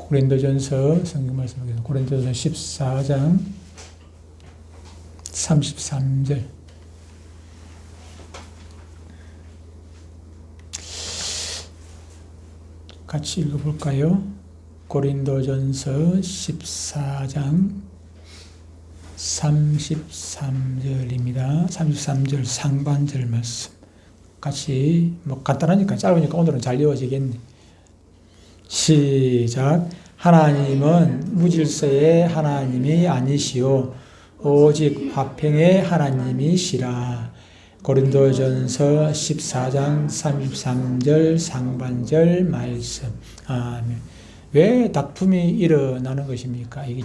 고린도전서 성경 말씀하겠습니다. 고린도전서 14장 33절. 같이 읽어볼까요? 고린도전서 14장 33절입니다. 33절 상반절 말씀. 같이 간단하니까 짧으니까 오늘은 잘 이어지겠네. 시작. 하나님은 무질서의 하나님이 아니시오 오직 화평의 하나님이시라. 고린도전서 14장 33절 상반절 말씀. 아멘. 왜 다툼이 일어나는 것입니까? 이게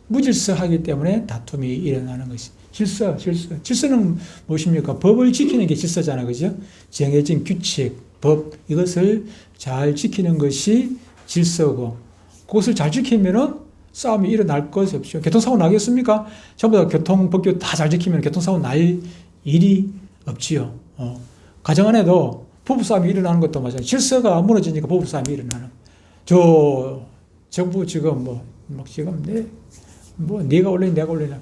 무질서하기 때문에 다툼이 일어나는 것이. 질서는 무엇입니까? 법을 지키는 게 질서잖아, 그죠? 정해진 규칙, 법, 이것을 잘 지키는 것이 질서고, 그것을 잘 지키면은 싸움이 일어날 것이 없죠. 교통사고 나겠습니까? 전부 다 교통법규 다 잘 지키면 교통사고 날 일이 없지요. 가정 안에도 부부싸움이 일어나는 것도 마찬가지. 질서가 무너지니까 부부싸움이 일어나는. 정부 지금 네가 올리니 내가 올리나.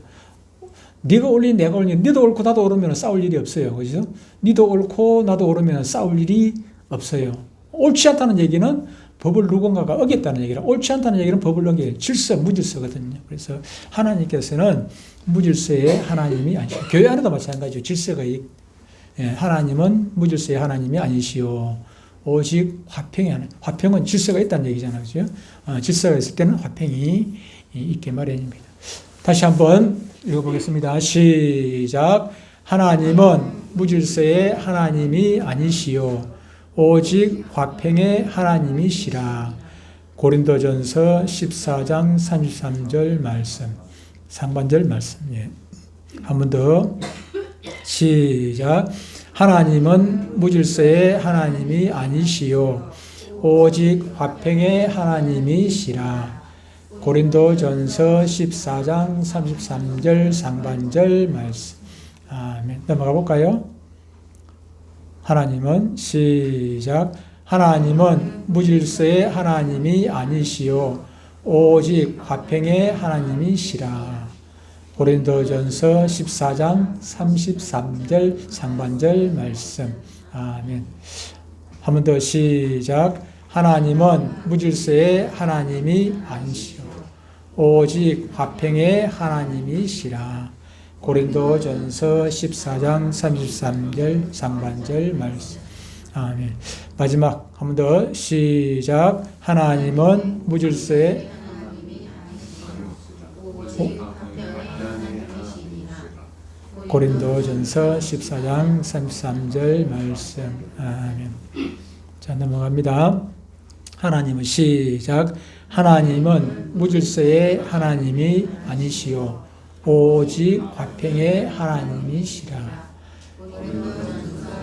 네가 올리니 내가 올리니. 네도 옳고 나도 옳으면 싸울 일이 없어요. 그죠? 네도 옳고 나도 옳으면 싸울 일이 없어요. 옳지 않다는 얘기는 법을 누군가가 어겼다는 얘기라. 옳지 않다는 얘기는 법을 어겨요. 질서, 무질서거든요. 그래서 하나님께서는 무질서의 하나님이 아니시오. 교회 안에도 마찬가지죠. 질서가 하나님은 무질서의 하나님이 아니시오. 오직 화평의 하나님. 화평은 질서가 있다는 얘기잖아요. 그죠? 질서가 있을 때는 화평이 있게 마련입니다. 다시 한번 읽어보겠습니다. 시작. 하나님은 무질서의 하나님이 아니시오 오직 화평의 하나님이시라. 고린도전서 14장 33절 말씀. 상반절 말씀. 한 번 더. 시작. 하나님은 무질서의 하나님이 아니시오 오직 화평의 하나님이시라. 고린도전서 14장 33절 상반절 말씀. 아멘. 넘어가 볼까요? 하나님은 시작. 하나님은 무질서의 하나님이 아니시오 오직 화평의 하나님이시라. 고린도전서 14장 33절 상반절 말씀. 아멘. 한 번 더 시작. 하나님은 무질서의 하나님이 아니시오 오직 화평의 하나님이시라. 고린도전서 14장 33절 상반절 말씀. 아멘. 마지막 한 번 더 시작. 하나님은 무질서의 고린도전서 14장 33절 말씀. 아멘. 자, 넘어갑니다. 하나님은 시작. 하나님은 무질서의 하나님이 아니시오 오직 화평의 하나님이시라.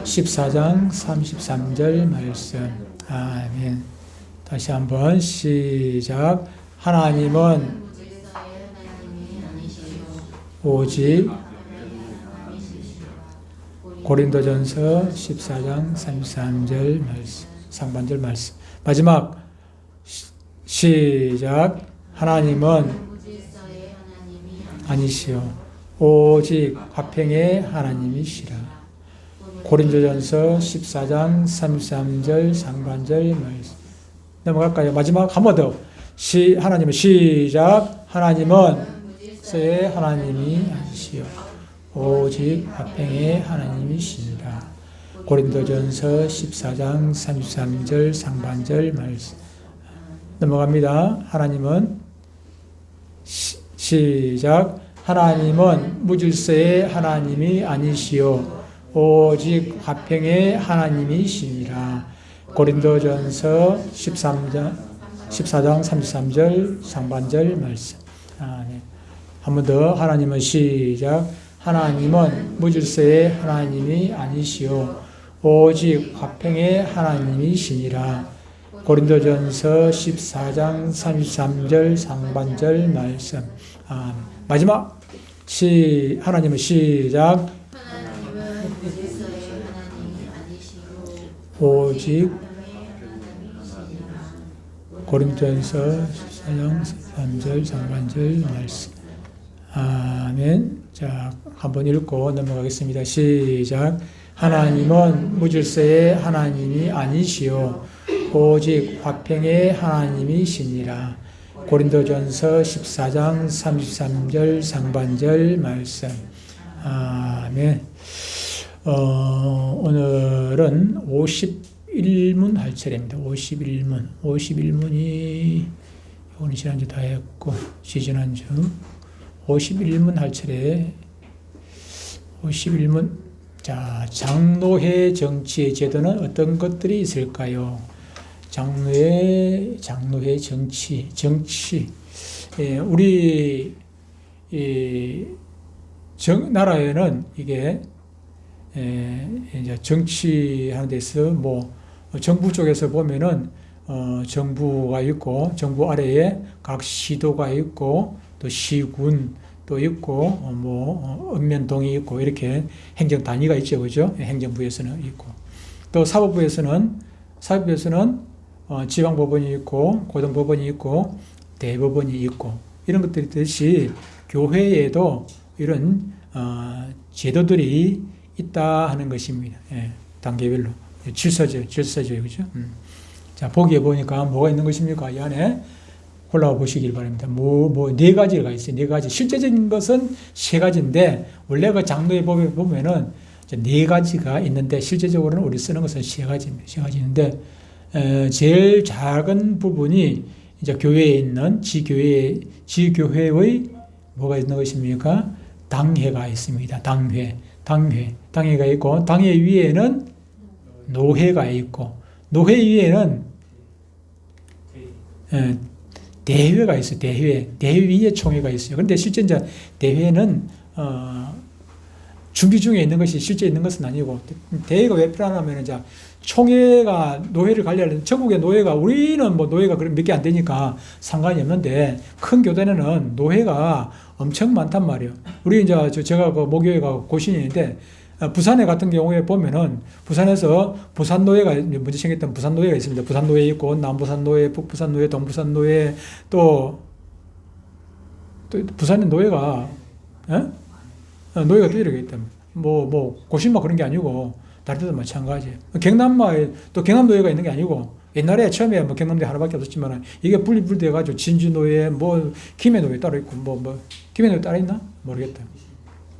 14장 33절 말씀. 아멘. 다시 한번 시작. 하나님은 오직 고린도전서 14장 33절 말씀. 상반절 말씀. 마지막 시작. 하나님은 아니시오 오직 화평의 하나님이시라. 고린도전서 14장 33절 상반절 말씀. 넘어갈까요? 마지막 한 번 더. 하나님은 시작. 하나님은 무질서의 하나님이 아니시오 오직 화평의 하나님이시라. 고린도전서 14장 33절 상반절 말씀. 넘어갑니다. 하나님은 시작. 하나님은 무질서의 하나님이 아니시오 오직 화평의 하나님이시니라. 고린도전서 14장 33절 상반절 말씀. 네. 한 번 더. 하나님은 시작. 하나님은 무질서의 하나님이 아니시오 오직 화평의 하나님이시니라. 고린도전서 14장 33절 상반절 말씀. 마지막 하나님은 시작. 하나님은 무질서의 하나님이 아니시오 오직 고린도전서 4장 3절 상반절 말씀. 아멘. 자, 한번 읽고 넘어가겠습니다. 시작. 하나님은 무질서의 하나님이 아니시오 오직 화평의 하나님이시니라. 고린도전서 14장 33절 상반절 말씀. 아멘. 오늘은 51문 할 차례입니다. 51문. 51문이 오늘 지난주 다 했고 지지난주 51문 할 차례. 51문. 자, 장로회 정치의 제도는 어떤 것들이 있을까요? 장로회 정치. 예, 우리 나라에는 이게 이제 정치하는 데서 뭐 정부 쪽에서 보면은 정부가 있고 정부 아래에 각 시도가 있고 또 시군 또 있고 읍면동이 있고 이렇게 행정 단위가 있죠, 그죠? 행정부에서는 있고 또 사법부에서는 지방법원이 있고 고등법원이 있고 대법원이 있고 이런 것들이 있듯이 교회에도 이런 제도들이 있다 하는 것입니다. 예, 단계별로 질서죠, 그죠? 자, 보기에 보니까 뭐가 있는 것입니까? 이 안에 올라와 보시길 바랍니다. 네 가지가 있어요. 네 가지. 실제적인 것은 세 가지인데, 원래 그 장로의 법에 보면은 네 가지가 있는데, 실제적으로는 우리 쓰는 것은 세 가지입니다. 세 가지인데, 제일 작은 부분이 이제 교회에 있는 지교회의 뭐가 있는 것입니까? 당회가 있습니다. 당회가 있고, 당회 위에는 노회가 있고, 노회 위에는 대회가 있어요. 대회 위에 총회가 있어요. 그런데 실제 이제 대회는 준비 중에 있는 것이 실제 있는 것은 아니고, 대회가 왜 필요하냐면 이제 총회가 노회를 관리하는 전국의 노회가, 우리는 뭐 노회가 몇 개 안 되니까 상관이 없는데, 큰 교단에는 노회가 엄청 많단 말이에요. 우리 이제 제가 그 모교회가 고신인데, 부산에 같은 경우에 보면은 부산에서 부산노회가 먼저 생겼던 부산노회가 있습니다. 부산노회 있고 남부산노회, 북부산노회, 동부산노회 또 부산의 노회가 노회가 또 이렇게 있답니다. 고신만 그런 게 아니고 다른 데도 마찬가지예요. 경남마에 또 경남노회가 있는 게 아니고 옛날에 처음에 경남대 하나밖에 없었지만 이게 분리돼 가지고 진주노회, 김해노회 따로 있고 김해노회 따로 있나 모르겠다.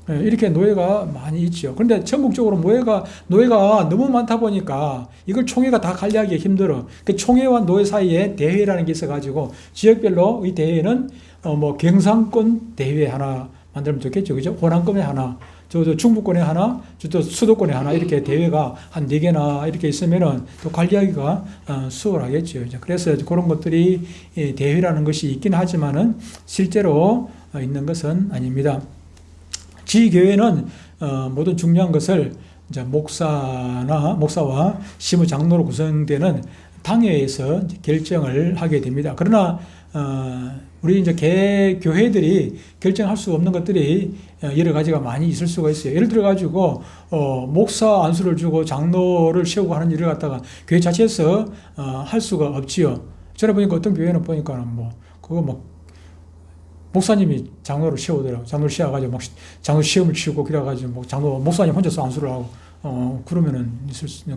이렇게 노예가 많이 있죠. 그런데 전국적으로 노예가 너무 많다 보니까 이걸 총회가 다 관리하기 힘들어. 그 총회와 노예 사이에 대회라는 게 있어가지고 지역별로 이 대회는 경상권 대회 하나 만들면 좋겠죠. 그죠? 호남권에 하나, 저 중부권에 하나, 저 수도권에 하나 이렇게 대회가 한 4개나 이렇게 있으면은 또 관리하기가 수월하겠죠. 그래서 그런 것들이 대회라는 것이 있긴 하지만은 실제로 있는 것은 아닙니다. 지교회는 모든 중요한 것을 이제 목사와 시무 장로로 구성되는 당회에서 결정을 하게 됩니다. 그러나 우리 이제 교회들이 결정할 수 없는 것들이 여러 가지가 많이 있을 수가 있어요. 예를 들어 가지고 목사 안수를 주고 장로를 세우고 하는 일을 갖다가 교회 자체에서 할 수가 없지요. 전에 보니까 어떤 교회는 보니까 목사님이 장로를 세우더라고요. 장로를 세워가지고 장로 시험을 치고 그래가지고 목사님 혼자서 안수를 하고 그러면은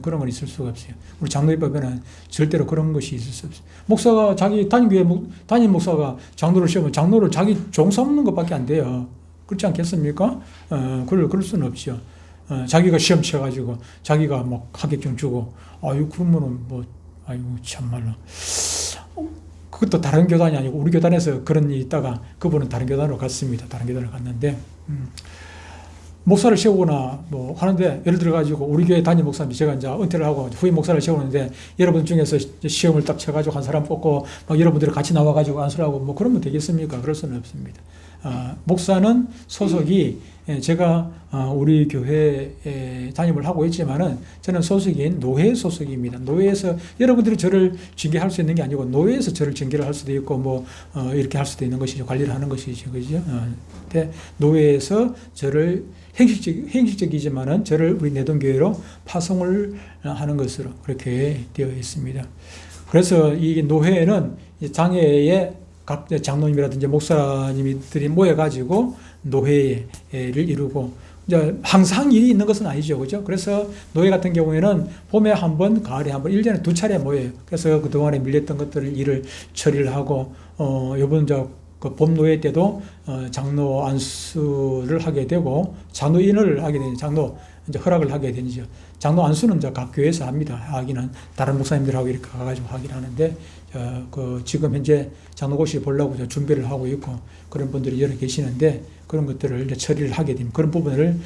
그런 건 있을 수가 없어요. 우리 장로입법에는 절대로 그런 것이 있을 수 없어요. 목사가 자기 담임 목사가 장로를 세우면 장로를 자기 종 삼는 것밖에 안 돼요. 그렇지 않겠습니까? 그럴 수는 없죠. 자기가 시험 쳐가지고 자기가 합격증 주고 그러면은 참말로. 그것도 다른 교단이 아니고 우리 교단에서 그런 일이 있다가 그분은 다른 교단으로 갔습니다. 다른 교단으로 갔는데 목사를 세우거나 하는데 예를 들어 가지고 우리 교회 담임 목사님 제가 이제 은퇴를 하고 후임 목사를 세우는데 여러분 중에서 시험을 딱 쳐가지고 한 사람 뽑고 여러분들이 같이 나와가지고 안수를 하고 그러면 되겠습니까? 그럴 수는 없습니다. 목사는 소속이 제가 우리 교회에 담임을 하고 있지만은 저는 소속인 노회 소속입니다. 노회에서 여러분들이 저를 징계할 수 있는 게 아니고 노회에서 저를 징계를 할 수도 있고 이렇게 할 수도 있는 것이죠. 관리를 하는 것이죠. 그죠? 노회에서 저를 형식적이지만은 저를 우리 내동교회로 파송을 하는 것으로 그렇게 되어 있습니다. 그래서 이 노회는 장애의 각 장로님이라든지 목사님들이 모여가지고 노회를 이루고, 이제 항상 일이 있는 것은 아니죠. 그죠? 그래서 노회 같은 경우에는 봄에 한 번, 가을에 한 번, 1년에 2차례 모여요. 그래서 그동안에 밀렸던 것들을 일을 처리를 하고, 요번 그 봄노회 때도 장로 안수를 하게 되고, 장로인을 하게 되죠. 장로 이제 허락을 하게 되죠. 장로 안수는 이제 각 교회에서 합니다. 하기는 다른 목사님들하고 이렇게 가가지고 하긴 하는데, 그 지금 현재 장로고시 보려고 이제 준비를 하고 있고 그런 분들이 여러 계시는데, 그런 것들을 이제 처리를 하게 됩니다. 그런 부분을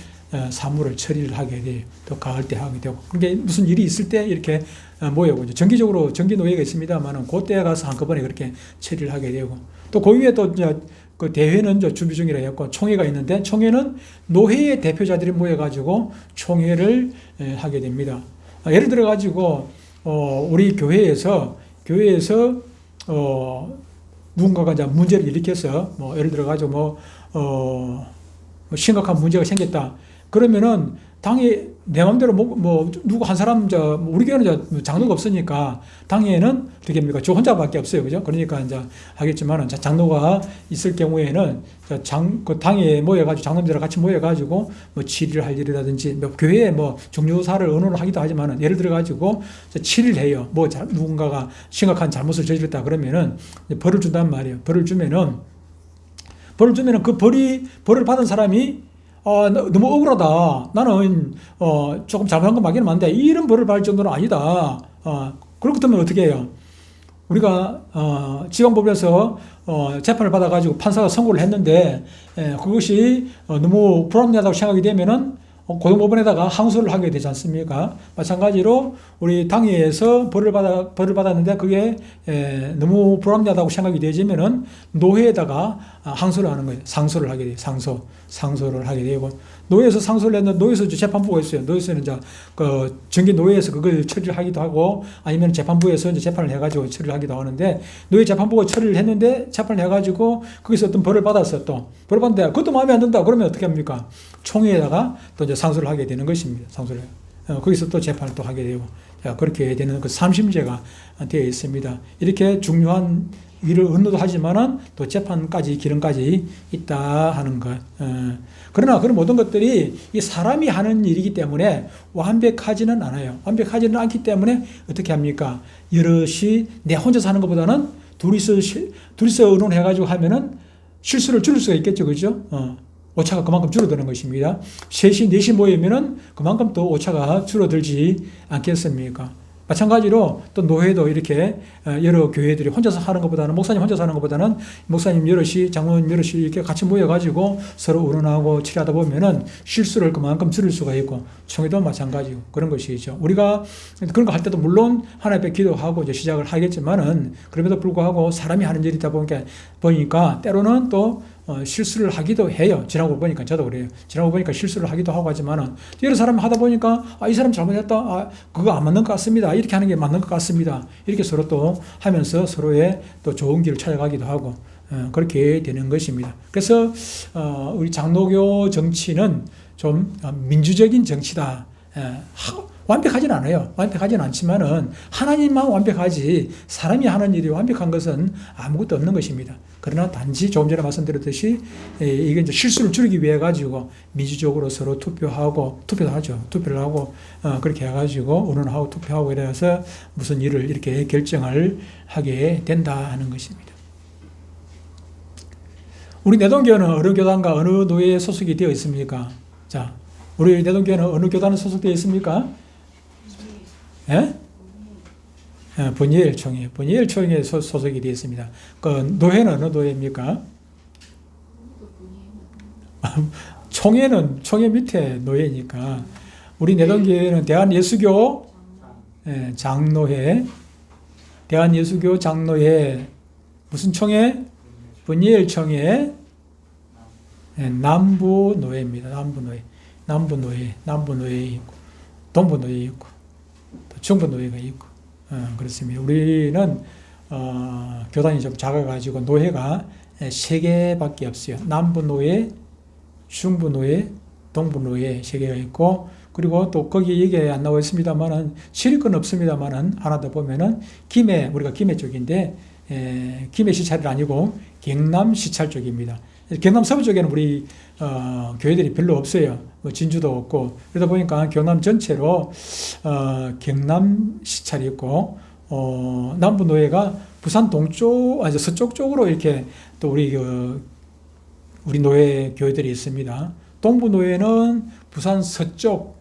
사무를 처리를 하게 돼요. 또 가을 때 하게 되고. 그러니까 무슨 일이 있을 때 이렇게 모여고, 이제 정기적으로 정기 노예가 있습니다만은 그때 가서 한꺼번에 그렇게 처리를 하게 되고, 또 그 위에 또 이제 그 대회는 이제 준비 중이라 했고, 총회가 있는데, 총회는 노회의 대표자들이 모여가지고 총회를 하게 됩니다. 예를 들어 가지고 우리 교회에서 누군가가 이제 문제를 일으켜서, 뭐 예를 들어 가지고 뭐 심각한 문제가 생겼다. 그러면은 당에 내 마음대로 누구 한 사람, 우리 교회는 장로가 없으니까 당에는 어떻게 합니까? 저 혼자밖에 없어요. 그죠? 그러니까 이제 하겠지만은 장로가 있을 경우에는 그 당에 모여가지고 장로들이랑 같이 모여가지고 뭐 치리를 할 일이라든지, 뭐 교회에 뭐 종료사를 언호를 하기도 하지만은, 예를 들어가지고 치리를 해요. 뭐 누군가가 심각한 잘못을 저질렀다 그러면은 벌을 준단 말이에요. 벌을 주면은 그 벌을 받은 사람이 너무 억울하다. 나는 조금 잘못한 건 맞기는 한데 이런 벌을 받을 정도는 아니다. 그렇다면 어떻게 해요? 우리가 지방법원에서 재판을 받아가지고 판사가 선고를 했는데, 그것이 너무 불합리하다고 생각이 되면은 고등법원에다가 항소를 하게 되지 않습니까? 마찬가지로 우리 당회에서 벌을 받았는데 그게 너무 불합리하다고 생각이 되지면은 노회에다가 항소를 하는 거예요. 상소를 하게 돼요. 상소를 하게 되고, 노회에서 상소를 했는데 노회에서 재판부가 있어요. 노회에서는 이제 그 정기 노회에서 그걸 처리를 하기도 하고, 아니면 재판부에서 이제 재판을 해가지고 처리를 하기도 하는데, 노회 재판부가 처리를 했는데 재판을 해가지고 거기서 어떤 벌을 받았어. 또 벌을 받는데 그것도 마음에 안 든다. 그러면 어떻게 합니까? 총회에다가 또 이제 상소를 하게 되는 것입니다. 상소를. 거기서 또 재판을 또 하게 되고, 그렇게 되는 그 삼심제가 되어 있습니다. 이렇게 중요한 일을 언도도 하지만은 또 재판까지, 기름까지 있다 하는 것. 그러나 그런 모든 것들이 이 사람이 하는 일이기 때문에 완벽하지는 않아요. 완벽하지는 않기 때문에 어떻게 합니까? 여럿이 내 혼자 사는 것보다는 둘이서 의논해가지고 하면은 실수를 줄일 수가 있겠죠. 그죠? 오차가 그만큼 줄어드는 것입니다. 셋이, 넷이 모이면은 그만큼 또 오차가 줄어들지 않겠습니까? 마찬가지로 또 노회도 이렇게 여러 교회들이 혼자서 하는 것보다는, 목사님 혼자서 하는 것보다는 목사님 여럿이, 장로님 여럿이 이렇게 같이 모여가지고 서로 의논하고 치료하다 보면은 실수를 그만큼 줄일 수가 있고, 총회도 마찬가지고 그런 것이죠. 우리가 그런 거 할 때도 물론 하나님 앞에 기도하고 이제 시작을 하겠지만은, 그럼에도 불구하고 사람이 하는 일이다 보니까 때로는 또 실수를 하기도 해요. 지나고 보니까 저도 그래요. 지나고 보니까 실수를 하기도 하고 하지만은, 여러 사람이 하다 보니까 이 사람 잘못했다. 그거 안 맞는 것 같습니다. 이렇게 하는 게 맞는 것 같습니다. 이렇게 서로 또 하면서 서로의 또 좋은 길을 찾아가기도 하고, 그렇게 되는 것입니다. 그래서 우리 장로교 정치는 좀 민주적인 정치다. 완벽하진 않아요. 완벽하진 않지만은 하나님만 완벽하지, 사람이 하는 일이 완벽한 것은 아무것도 없는 것입니다. 그러나 단지 조금 전에 말씀드렸듯이 이게 이제 실수를 줄이기 위해 가지고 민주적으로 서로 투표를 하고 그렇게 해가지고 의논하고 투표하고 이래서 무슨 일을 이렇게 결정을 하게 된다 하는 것입니다. 우리 내동교회는 어느 교단과 어느 노예에 소속이 되어 있습니까? 자, 우리 내동교회는 어느 교단에 소속되어 있습니까? 예? 번이엘 총회에 소속이 되어 있습니다. 그 노회는 어느 노예입니까? 총회 밑에 노예니까, 우리 내동교회는 대한예수교 장로회, 대한예수교 장로회 무슨 총회? 번이엘 총회 남부 노예입니다. 남부 노예 있고, 동부 노예 있고, 중부 노예가 있고, 그렇습니다. 우리는 교단이 좀 작아가지고 노예가 3개밖에 없어요. 남부 노예, 중부 노예, 동부 노예 3개가 있고, 그리고 또 거기 얘기 안 나와 있습니다만은 치릴 건 없습니다만은 하나 더 보면은 우리가 김해 쪽인데 김해 시찰이 아니고 경남 시찰 쪽입니다. 경남 서부 쪽에는 우리 교회들이 별로 없어요. 뭐 진주도 없고 그러다 보니까 경남 전체로 경남 시찰이 있고 남부 노예가 부산 동쪽 서쪽 쪽으로 이렇게 또 우리 노예 교회들이 있습니다. 동부 노예는 부산 서쪽,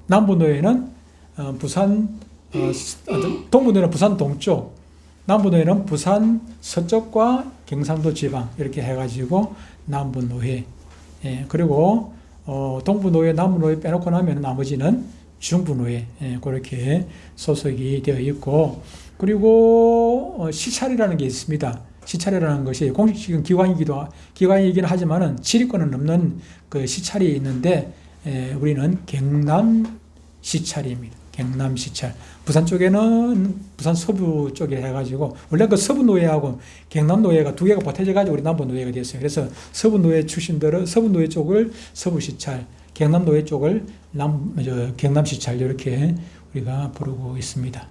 남부 노예는 동부 노예는 부산 동쪽, 남부 노예는 부산 서쪽과 경상도 지방 이렇게 해가지고 남부 노예. 그리고 동부 노예, 남부 노예 빼놓고 나면 나머지는 중부 노예. 그렇게 소속이 되어 있고 그리고 시찰이라는 게 있습니다. 시찰이라는 것이 공식적인 기관이긴 하지만은 지리권은 넘는 그 시찰이 있는데 우리는 경남 시찰입니다. 경남 시찰. 부산 쪽에는 부산 서부 쪽에 해가지고 원래 그 서부 노예하고 경남 노예가 두 개가 보태져가지고 우리 남부 노예가 됐어요. 그래서 서부 노예 출신들은 서부 노예 쪽을 서부 시찰, 경남 노예 쪽을 경남 시찰 이렇게 우리가 부르고 있습니다.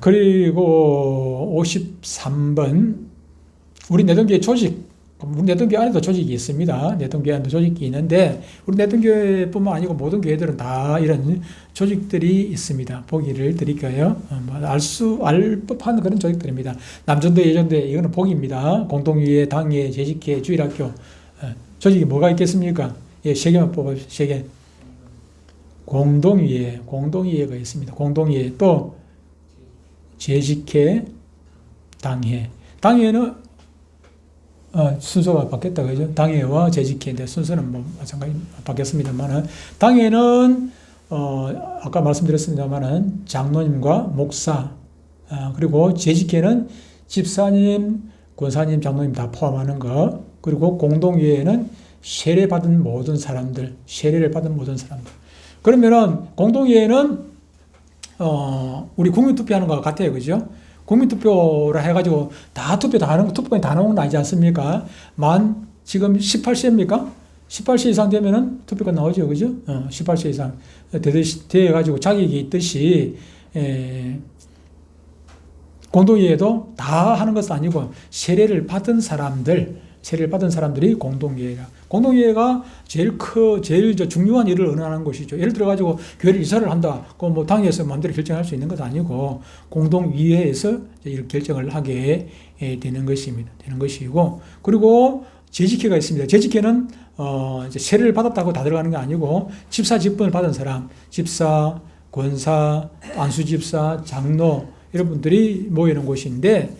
그리고 53번 우리 내동교회 조직. 우리 내동교회 안에도 조직이 있습니다. 내동교회 안에도 조직이 있는데 우리 내동교회뿐만 아니고 모든 교회들은 다 이런 조직들이 있습니다. 보기를 드릴까요? 알 법한 그런 조직들입니다. 남전대, 예전대 이거는 복입니다. 공동위회, 당회, 재직회, 주일학교. 조직이 뭐가 있겠습니까? 세 개만 뽑아주세요. 세 개. 공동위회가 있습니다. 공동위회 또 재직회, 당회. 당회는 순서가 바뀌었다 그죠? 당회와 재직회인데 순서는 뭐 마찬가지 바뀌었습니다만은 당회는 아까 말씀드렸습니다만은 장로님과 목사 그리고 재직회는 집사님, 권사님, 장로님 다 포함하는 거 그리고 공동위회는 세례를 받은 모든 사람들 그러면은 공동위회는 우리 국민투표하는 거와 같아요, 그죠? 국민투표를 해가지고 다 투표 다 하는 거, 투표권이 다 나오는 거 아니지 않습니까? 지금 18세입니까? 18세 이상 되면은 투표권 나오죠, 그죠? 18세 이상 돼가지고 자격이 있듯이, 공동회의도 다 하는 것은 아니고, 세례를 받은 사람들이 공동회의가 제일 중요한 일을 은행하는 것이죠. 예를 들어가지고 교회를 이사를 한다. 그럼 뭐 당에서 마음대로 결정할 수 있는 것도 아니고 공동위회에서 이렇게 결정을 하게 되는 것이고 그리고 재직회가 있습니다. 재직회는 이제 세례를 받았다고 다 들어가는 게 아니고 집사 직분을 받은 사람, 집사, 권사, 안수집사, 장로 이런 분들이 모이는 곳인데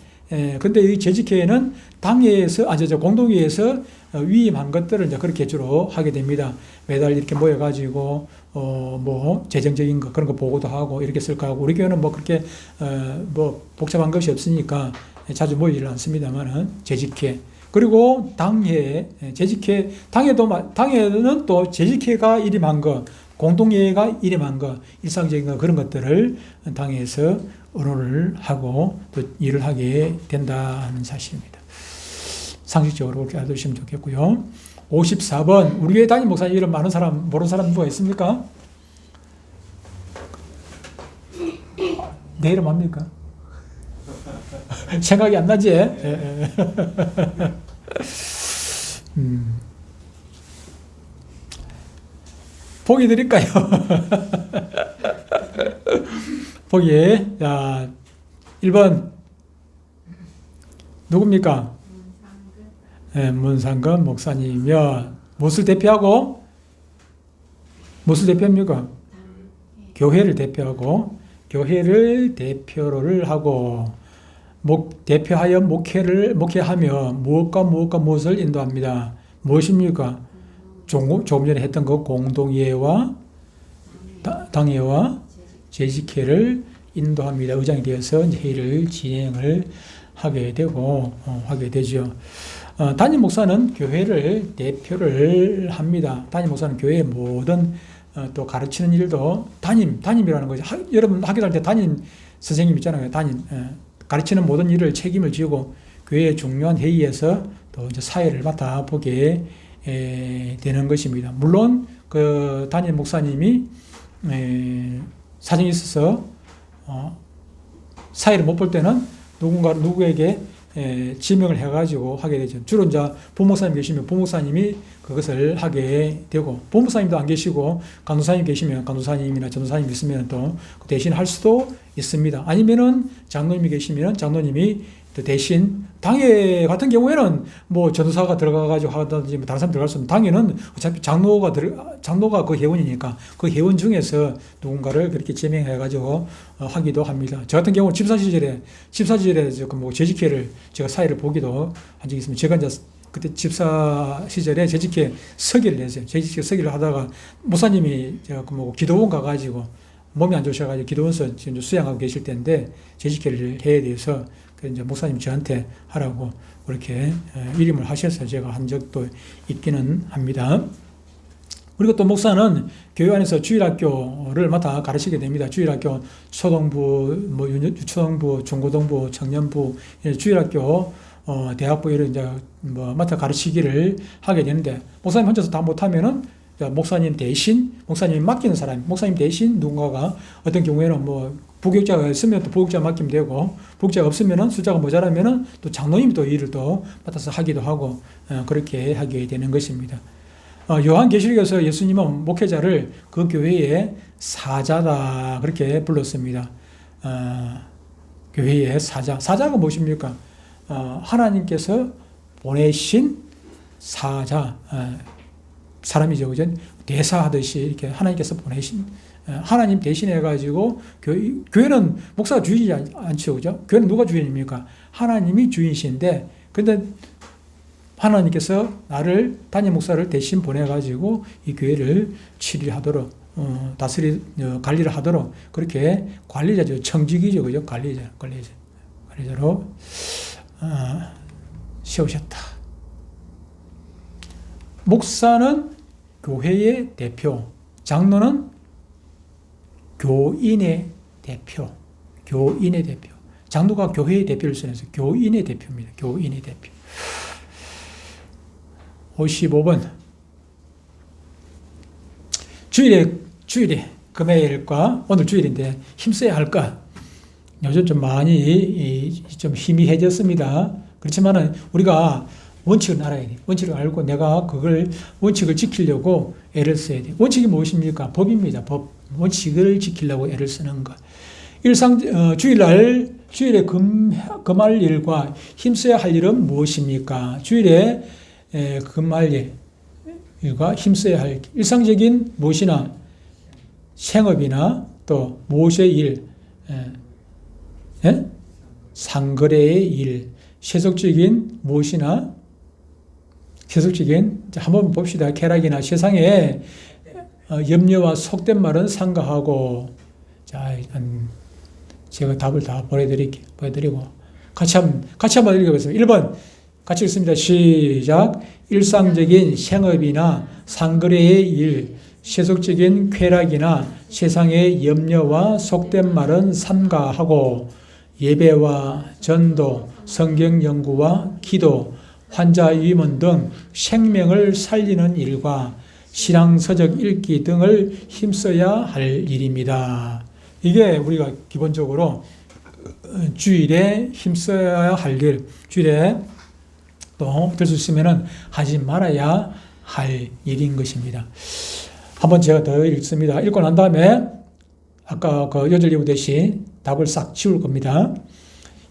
근데 이 재직회는 공동회에서 위임한 것들을 이제 그렇게 주로 하게 됩니다. 매달 이렇게 모여가지고, 뭐, 재정적인 거, 그런 거 보고도 하고, 이렇게 쓸 거 하고, 우리 교회는 뭐 그렇게, 뭐, 복잡한 것이 없으니까 자주 모이질 않습니다만은, 재직회. 그리고 재직회, 당회는 또 재직회가 일임한 거, 공동회가 일임한 거, 일상적인 거, 그런 것들을 당회에서 의논을 하고 또 일을 하게 된다는 사실입니다. 상식적으로 그렇게 알아두시면 좋겠고요. 54번 우리 교회 담임 목사님 이름 모르는 사람 누가 있습니까? 내 이름 압니까? 생각이 안 나지? 보기 드릴까요? 보기. 자, 1번. 누굽니까? 문상근 목사님이며, 무엇을 대표합니까? 교회를 대표를 하고, 대표하여 목회하며, 무엇과 무엇을 인도합니다. 무엇입니까? 조금 전에 했던 거, 공동회와 당회와 재직회를 인도합니다. 의장이 되어서 회의를 진행을 하게 되죠. 담임 목사는 교회를 대표를 합니다. 담임 목사는 교회의 모든 또 가르치는 일도 담임이라는 거죠. 여러분 학교 다닐 때 담임 선생님 있잖아요. 가르치는 모든 일을 책임을 지고 교회의 중요한 회의에서 또 이제 사회를 맡아보게 되는 것입니다. 물론 그 담임 목사님이 사정이 있어서 사이를 못 볼 때는 누구에게 지명을 해가지고 하게 되죠. 주로 이제 부목사님 계시면 부목사님이 그것을 하게 되고, 부목사님도 안 계시고 간호사님 계시면 간호사님이나 전도사님 있으면 또 대신 할 수도 있습니다. 아니면은 장로님이 계시면 장로님이 또 대신, 당회 같은 경우에는 뭐 전도사가 들어가가지고 하든지 뭐 다른 사람 들어갈 수 없는, 당회는 어차피 장로가 그 회원이니까 그 회원 중에서 누군가를 그렇게 지명해가지고 하기도 합니다. 저 같은 경우 집사 시절에 뭐 재직회를 제가 사회를 보기도 한 적이 있습니다. 제가 이제 그때 집사 시절에 재직회 서기를 했어요. 재직회 서기를 하다가 목사님이 제가 그 뭐 기도원 가가지고 몸이 안 좋으셔가지고 기도원서 지금 수양하고 계실 때인데 재직회를 해야 돼서 이제 목사님 저한테 하라고 그렇게 일임을 하셔서 제가 한 적도 있기는 합니다. 그리고 또 목사는 교회 안에서 주일학교를 맡아 가르치게 됩니다. 주일학교 초등부, 뭐 유초등부, 중고등부, 청년부, 주일학교, 대학부 이런 이제 뭐 맡아 가르치기를 하게 되는데, 목사님 혼자서 다 못하면은 목사님 대신, 목사님이 맡기는 사람, 목사님 대신 누군가가, 어떤 경우에는 뭐 부교육자가 있으면 또 부교육자 맡기면 되고, 부교육자가 없으면은 숫자가 모자라면은 또 장로님이 또 일을 또 맡아서 하기도 하고, 그렇게 하게 되는 것입니다. 요한계시록에서 예수님은 목회자를 그 교회의 사자다 그렇게 불렀습니다. 교회의 사자가 무엇입니까? 하나님께서 보내신 사자, 사람이죠, 그죠? 대사하듯이 이렇게 하나님께서 보내신, 하나님 대신해가지고 교회는 목사가 주인이지 않죠, 그죠? 교회는 누가 주인입니까? 하나님이 주인이신데, 근데 하나님께서 나를, 담임 목사를 대신 보내가지고 이 교회를 치리하도록, 관리를 하도록, 그렇게 관리자죠. 청직이죠. 그죠? 관리자로, 세우셨다. 목사는 교회의 대표, 장로는 교인의 대표, 장로가 교회의 대표를 쓰면서 교인의 대표입니다. 교인의 대표. 55번. 주일에 금요일과 오늘 주일인데 힘써야 할까? 요즘 좀 많이 좀 희미해졌습니다. 그렇지만은 우리가 원칙을 알아야 돼. 원칙을 알고 내가 그걸 원칙을 지키려고 애를 써야 돼. 원칙이 무엇입니까? 법입니다. 법. 원칙을 지키려고 애를 쓰는 것. 주일에 금할 일과 힘써야 할 일은 무엇입니까? 주일에 금할 일과 힘써야 할 일상적인 무엇이나 생업이나 또 무엇의 일, 상거래의 일, 세속적인 무엇이나 한번 봅시다. 쾌락이나 세상에 염려와 속된 말은 삼가하고, 자, 제가 답을 다 보여드리고 같이 한번 읽어보겠습니다. 1번 같이 읽습니다. 시작. 일상적인 생업이나 상거래의 일, 세속적인 쾌락이나 세상의 염려와 속된 말은 삼가하고, 예배와 전도, 성경 연구와 기도, 환자 위문 등 생명을 살리는 일과 신앙서적 읽기 등을 힘써야 할 일입니다. 이게 우리가 기본적으로 주일에 힘써야 할 일, 주일에 또 될 수 있으면 하지 말아야 할 일인 것입니다. 한번 제가 더 읽습니다. 읽고 난 다음에 아까 그 여절 읽듯이 답을 싹 지울 겁니다.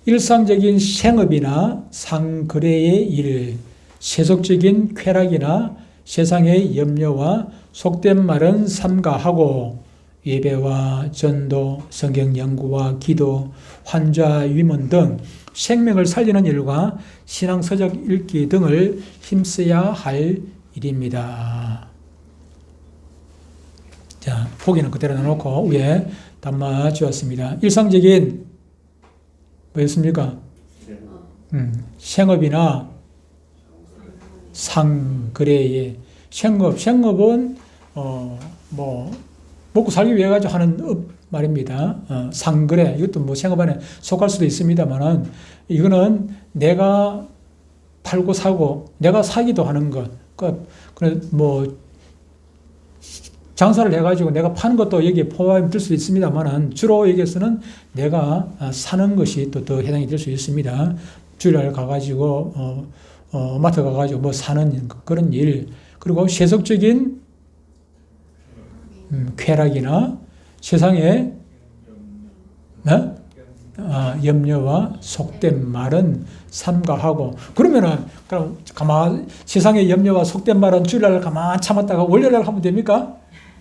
일상적인 생업이나 상거래의 일, 세속적인 쾌락이나 세상의 염려와 속된 말은 삼가하고, 예배와 전도, 성경 연구와 기도, 환자 위문 등 생명을 살리는 일과 신앙서적 읽기 등을 힘써야 할 일입니다. 자, 보기는 그대로 놔놓고 위에 담아 주었습니다. 일상적인 뭐였습니까? 생업이나 상거래의 생업은 뭐 먹고 살기 위해 가지고 하는 업 말입니다. 상거래, 이것도 뭐 생업 안에 속할 수도 있습니다만은, 이거는 내가 팔고 사고 내가 사기도 하는 것, 그래 뭐 장사를 해가지고 내가 파는 것도 여기에 포함이 될 수 있습니다만은 주로 여기에서는 내가 사는 것이 또 더 해당이 될 수 있습니다. 주일날 가가지고 마트 가가지고 뭐 사는 그런 일, 그리고 세속적인 쾌락이나 세상에 염려와 속된 말은 삼가하고. 그러면은 그럼 세상의 염려와 속된 말은 주일날 가만 참았다가 월요일날 하면 됩니까?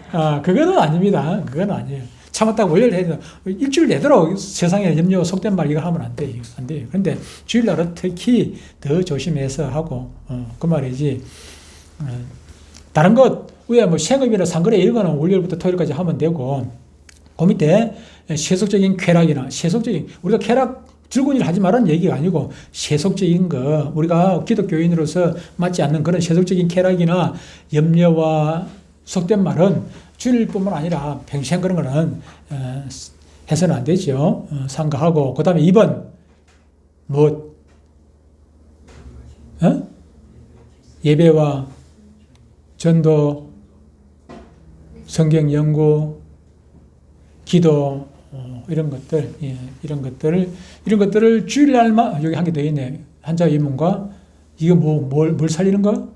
그거는 아닙니다. 그건 아니에요. 참았다가 월요일 해야 돼. 일주일 내도록 세상에 염려와 속된 말 이거 하면 안 돼요. 안 돼요. 근데 주일날은 특히 더 조심해서 하고, 그 말이지. 다른 것, 왜 뭐 생업이나 상거래 이런 거는 월요일부터 토요일까지 하면 되고, 그 밑에 세속적인 쾌락이나 우리가 쾌락, 즐거운 일 하지 말라는 얘기가 아니고 세속적인 거, 우리가 기독교인으로서 맞지 않는 그런 세속적인 쾌락이나 염려와 속된 말은 주일뿐만 아니라 평생 그런 거는 해서는 안 되죠. 삼가하고. 그 다음에 2번 뭐 예배와 전도, 성경 연구, 기도, 이런 것들, 이런 것들을 주일날만, 여기 한 개 더 있네. 한자 의문과, 이거 뭘 살리는 거?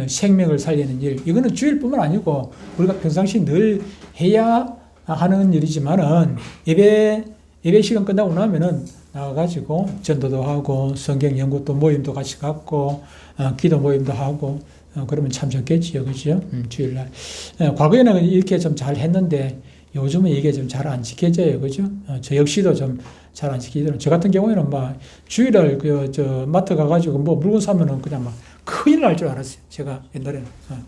생명을 살리는 일. 이거는 주일뿐만 아니고, 우리가 평상시 늘 해야 하는 일이지만은, 예배 시간 끝나고 나면은, 나가가지고, 전도도 하고, 성경 연구도 모임도 같이 갖고, 기도 모임도 하고, 그러면 참 좋겠지요. 그죠? 주일날. 과거에는 이렇게 좀 잘 했는데, 요즘은 이게 좀 잘 안 지켜져요. 그죠? 저 역시도 좀 잘 안 지켜져요. 저 같은 경우에는 막 주일날 마트 가가지고 뭐 물건 사면은 그냥 막 큰일 날 줄 알았어요. 제가 옛날에는.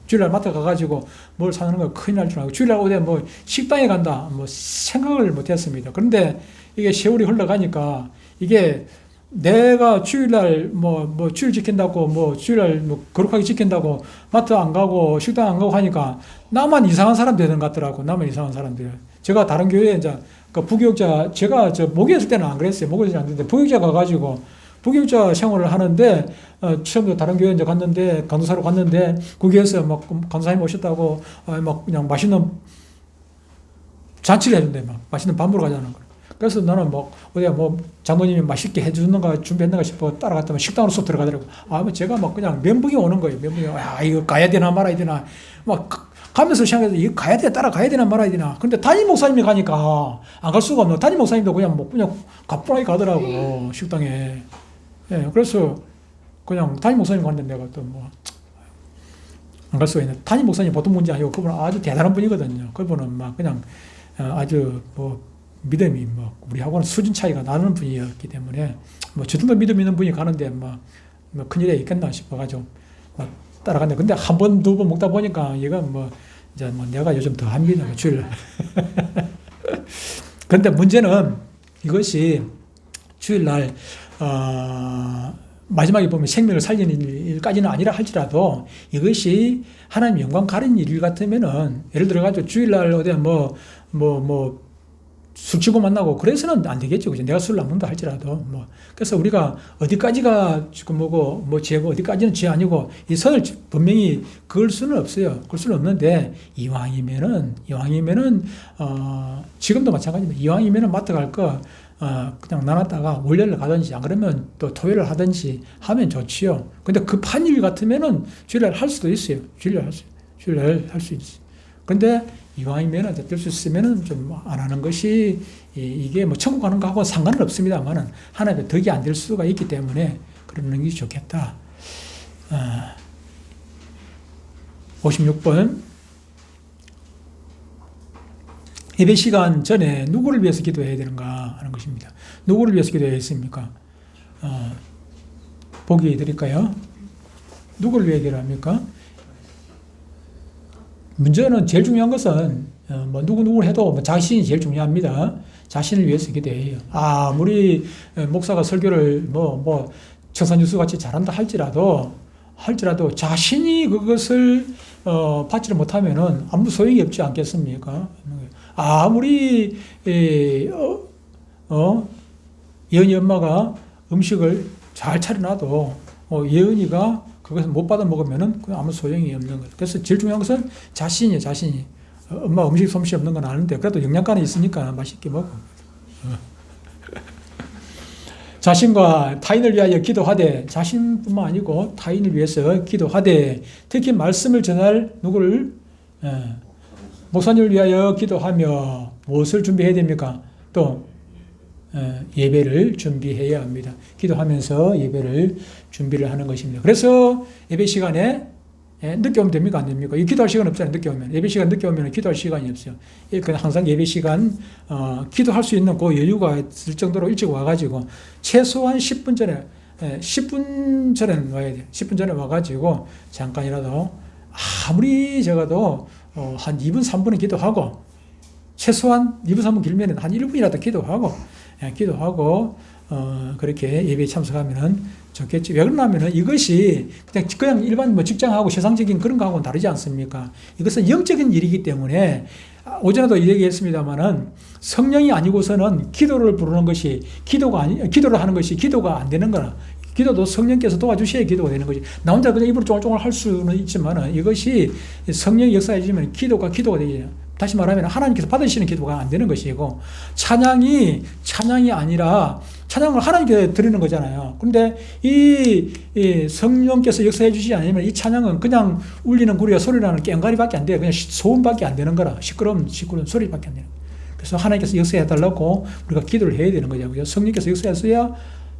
주일날 마트 가가지고 뭘 사는 거 큰일 날 줄 알고. 주일날 어디 뭐 식당에 간다. 뭐 생각을 못 했습니다. 그런데 이게 세월이 흘러가니까 이게 내가 주일날 주일 지킨다고 주일날 거룩하게 지킨다고 마트 안 가고 식당 안 가고 하니까 나만 이상한 사람 되는 것 같더라고. 나만 이상한 사람들. 제가 다른 교회에 이제 그 부교육자, 제가 목회했을 때는 안 그랬어요. 목회했을 때는 안 그랬는데 부교육자 가가지고 부교육자 생활을 하는데 처음부터 다른 교회 이제 갔는데 강도사로 갔는데 거기에서 막 강도사님 오셨다고 막 그냥 맛있는 잔치를 했는데 막 맛있는 밥 먹으러 가자는 거예요. 그래서 나는 어디야 장모님이 맛있게 해주는가 준비했는가 싶어 따라갔더니 식당으로 쏙 들어가더라고. 제가 그냥 멘붕이 오는 거예요. 멘붕이. 이거 가야 되나 말아야 되나. 가면서 생각해서 이거 가야 돼, 따라가야 되나 말아야 되나. 근데 담임 목사님이 가니까 안 갈 수가 없노. 담임 목사님도 그냥 가뿐하게 가더라고, 식당에. 예, 그래서 그냥 담임 목사님 갔는데 내가 또 안 갈 수가 있네. 담임 목사님 보통 분이 아니고 그분은 아주 대단한 분이거든요. 그분은 그냥 아주 믿음이 우리하고는 수준 차이가 나는 분이었기 때문에 저 정도 믿음 있는 분이 가는데 큰일이 있겠나 싶어가지고 따라갔는데 근데 한 번, 두 번 먹다 보니까 얘가 이제 내가 요즘 더 합니다. 주일날. 그런데 문제는 이것이 주일날 마지막에 보면 생명을 살리는 일까지는 아니라 할지라도 이것이 하나님 영광 가리는 일 같으면은 예를 들어가지고 주일날 어디 술 치고 만나고 그래서는 안 되겠죠. 그죠? 내가 술을 안 먹는다 할지라도 그래서 우리가 어디까지가 지금 죄고 어디까지는 죄 아니고 이 선을 분명히 그을 수는 없어요. 그럴 수는 없는데 이왕이면은 지금도 마찬가지입니다. 이왕이면은 마트 갈 거 그냥 나눴다가 월요일을 가든지 안 그러면 또 토요일을 하든지 하면 좋지요. 근데 급한 일 같으면은 주일날 할 수도 있어요. 주일날 할 수 있어요. 근데 이왕이면 될 수 있으면은 좀 안 하는 것이 이게 천국 가는 거하고 상관은 없습니다만은 하나님의 덕이 안 될 수가 있기 때문에 그러는 게 좋겠다. 56번. 예배 시간 전에 누구를 위해서 기도해야 되는가 하는 것입니다. 누구를 위해서 기도해야 했습니까? 보기 드릴까요? 누구를 위해 기도합니까? 문제는 제일 중요한 것은 누구를 해도 자신이 제일 중요합니다. 자신을 위해서 기도해요. 아무리 목사가 설교를 청산유수 같이 잘한다 할지라도 자신이 그것을 받지를 못하면은 아무 소용이 없지 않겠습니까? 아무리 예은이 엄마가 음식을 잘 차려놔도 예은이가 그것을 못 받아 먹으면은 아무 소용이 없는 거예요. 그래서 제일 중요한 것은 자신이에요. 엄마 음식 솜씨 없는 건 아는데 그래도 영양가는 있으니까 맛있게 먹어. 자신과 타인을 위하여 기도하되, 자신뿐만 아니고 타인을 위해서 기도하되, 특히 말씀을 전할 누구를? 목사님을 위하여 기도하며 무엇을 준비해야 됩니까? 또 예배를 준비해야 합니다. 기도하면서 예배를 준비를 하는 것입니다. 그래서 예배 시간에 늦게 오면 됩니까? 안 됩니까? 이 기도할 시간 없잖아요. 늦게 오면. 예배 시간 늦게 오면 기도할 시간이 없어요. 항상 예배 시간, 기도할 수 있는 그 여유가 있을 정도로 일찍 와가지고, 최소한 10분 전에, 10분 전에 와야 돼요. 10분 전에 와가지고, 잠깐이라도, 아무리 적어도, 한 2분, 3분은 기도하고, 최소한 2분, 3분 길면 한 1분이라도 기도하고, 그렇게 예배에 참석하면은 좋겠지. 왜 그러냐면은 이것이 그냥 일반 뭐 직장하고 세상적인 그런 거하고는 다르지 않습니까? 이것은 영적인 일이기 때문에, 오전에도 얘기했습니다만은 성령이 아니고서는 기도를 부르는 것이 기도를 하는 것이 기도가 안 되는 거라. 기도도 성령께서 도와주셔야 기도가 되는 거지. 나 혼자 그냥 입으로 쫑쫑 할 수는 있지만은 이것이 성령이 역사해주면 기도가 되게, 다시 말하면 하나님께서 받으시는 기도가 안 되는 것이고, 찬양이 아니라 찬양을 하나님께 드리는 거잖아요. 그런데 이 성령께서 역사해 주시지 않으면 이 찬양은 그냥 울리는 구리와 소리나는 꽹과리밖에 안 돼요. 그냥 소음밖에 안 되는 거라. 시끄러운 소리밖에 안 되는 거예요. 그래서 하나님께서 역사해 달라고 우리가 기도를 해야 되는 거죠. 그래서 성령께서 역사했어야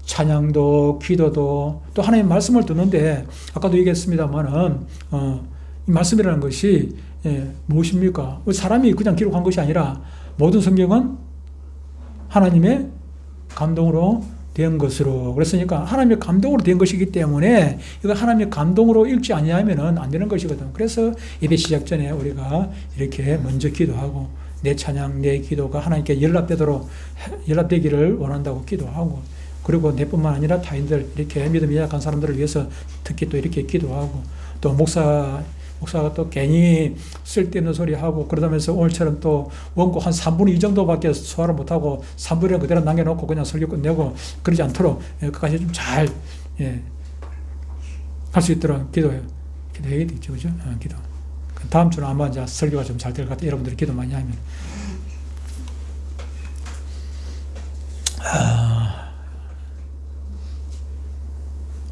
찬양도 기도도, 또 하나님의 말씀을 듣는데, 아까도 얘기했습니다만은 이 말씀이라는 것이 무엇입니까? 사람이 그냥 기록한 것이 아니라 모든 성경은 하나님의 감동으로 된 것으로, 그랬으니까 하나님의 감동으로 된 것이기 때문에 이거 하나님의 감동으로 읽지 아니하면 안 되는 것이거든. 그래서 예배 시작 전에 우리가 이렇게 먼저 기도하고, 내 찬양, 내 기도가 하나님께 연락되기를 원한다고 기도하고, 그리고 내뿐만 아니라 타인들, 이렇게 믿음이 약한 사람들을 위해서 특히 또 이렇게 기도하고, 또 목사가 또 괜히 쓸데없는 소리 하고, 그러다면서 오늘처럼 또 원고 한 3분의 2 정도밖에 소화를 못하고 3분의 1 그대로 남겨놓고 그냥 설교 끝내고 그러지 않도록 그까지 좀 잘 할 수 있도록 기도해야 되겠죠. 그죠? 기도. 다음 주는 아마 이제 설교가 좀 잘 될 것 같아요. 여러분들이 기도 많이 하면.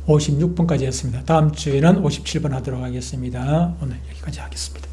56번까지 했습니다. 다음 주에는 57번 하도록 하겠습니다. 오늘 여기까지 하겠습니다.